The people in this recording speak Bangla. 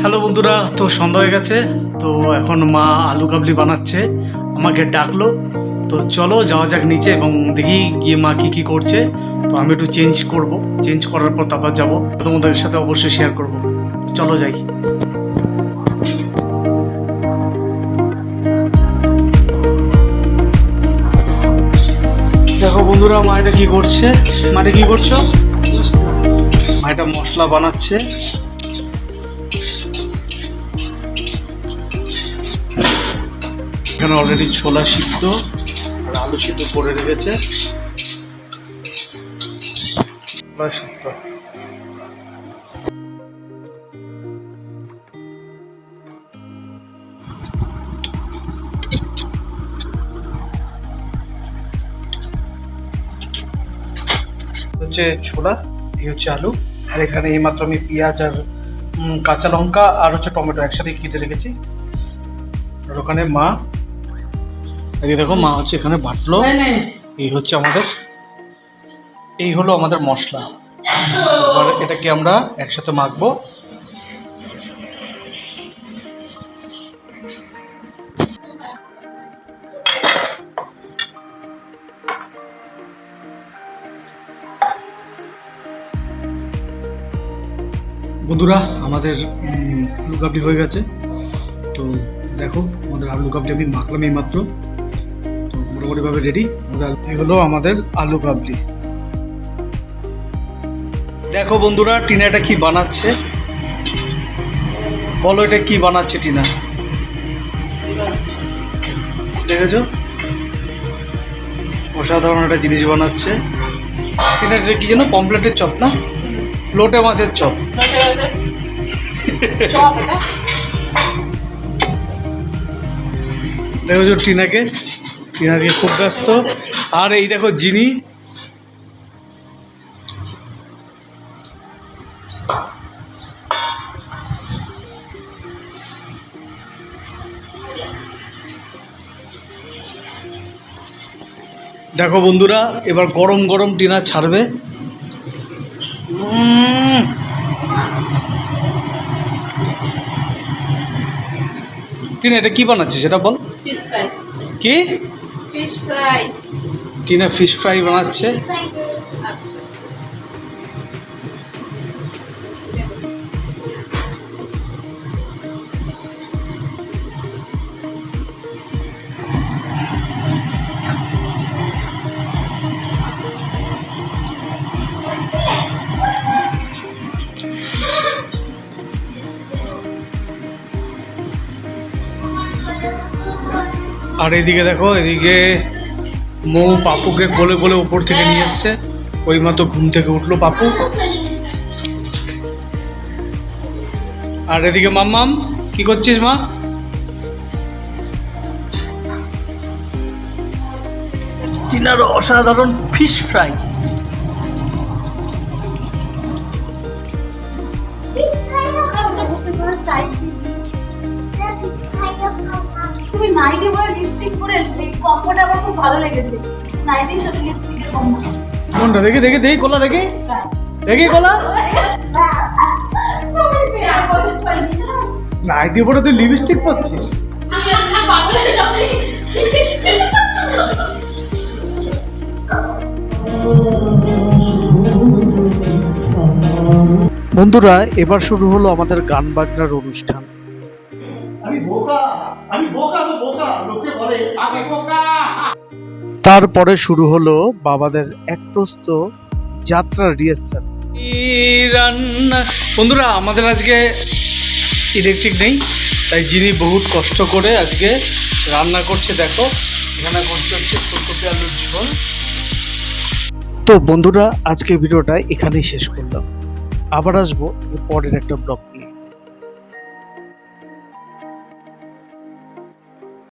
হ্যালো বন্ধুরা, তো সন্ধ্যা হয়ে গেছে। তো এখন মা আলু কাবলি বানাচ্ছে, আমাকে ডাকলো। তো চলো যাওয়া যাক নিচে এবং দেখি গিয়ে মা কী কী করছে। তো আমি একটু চেঞ্জ করার পর তারপর যাবো, তোমাদের সাথে অবশ্যই শেয়ার করবো। তো চলো যাই। দেখো বন্ধুরা, মা এটা কী করছে। মানে কী করছো? মা এটা মশলা বানাচ্ছে। এখানে অলরেডি ছোলা সিদ্ধ আর আলু সিদ্ধ করে রেখেছে। ছোলা সিদ্ধ হচ্ছে, ছোলা, এই হচ্ছে আলু, আর এখানে এইমাত্র আমি পেঁয়াজ আর কাঁচা লঙ্কা আর হচ্ছে টমেটো একসাথে কেটে রেখেছি। আর ওখানে মা, এই দেখো মা হচ্ছে এখানে বাটলো। এই হলো আমাদের মশলা। এবার এটাকে আমরা একসাথে মাখবো। বন্ধুরা, আমাদের আলু কাবলি হয়ে গেছে। তো দেখো, আমাদের আলু কাবলি আমি মাখলাম এইমাত্র। তো মোটামুটিভাবে রেডি। এই হলো আমাদের আলু কাবলি। দেখো বন্ধুরা, টিনা এটা কি বানাচ্ছে, বলো এটা কি বানাচ্ছে টিনা। দেখেছো, অসাধারণ একটা জিনিস বানাচ্ছে টিনা। এটা কি যেন, পমপ্লেটের চপ না, লোটে মাছের চপ। দেখো টিনাকে খুব ব্যস্ত। আর এই দেখো জিনি, দেখো বন্ধুরা, এবার গরম গরম টিনা ছাড়বে। টিনা এটা কি বানাচ্ছে সেটা বল। কি? Fish fry. Tina fish fry বানাচ্ছে। আর এদিকে দেখো, এদিকে মৌ পাপুকে কোলে কোলে উপর থেকে নিয়ে এসছে। ওই মাত্র ঘুম থেকে উঠলো পাপু। আর এদিকে মাম্মাম, কি করছিস মা? টিনার অসাধারণ ফিশ ফ্রাই। তুমি নাইটি পরে লিপস্টিক পরে কম্বোটা আমার খুব ভালো লেগেছে। নাইটির সাথে লিপস্টিকের কম্বো। কোনটা? দেখি কোলা, দেখি কোলা। নাইটি পরে তুই লিপস্টিক পরছিস? বন্ধুরা, এবার শুরু হলো আমাদের গান বাজনার অনুষ্ঠান। তারপরে শুরু হলো বাবাদের এক প্রস্ত যাত্রার রিহার্সাল। রান্না বন্ধুরা, আমাদের আজকে ইলেকট্রিক নেই, তাই যিনি বহুত কষ্ট করে আজকে রান্না করছে। দেখো, এখানে করছে হচ্ছে ফুলকপি আলুর ঝোল। তো বন্ধুরা, আজকে ভিডিওটা এখানেই শেষ করলাম। আবার আসবো পরের একটা ব্লগ।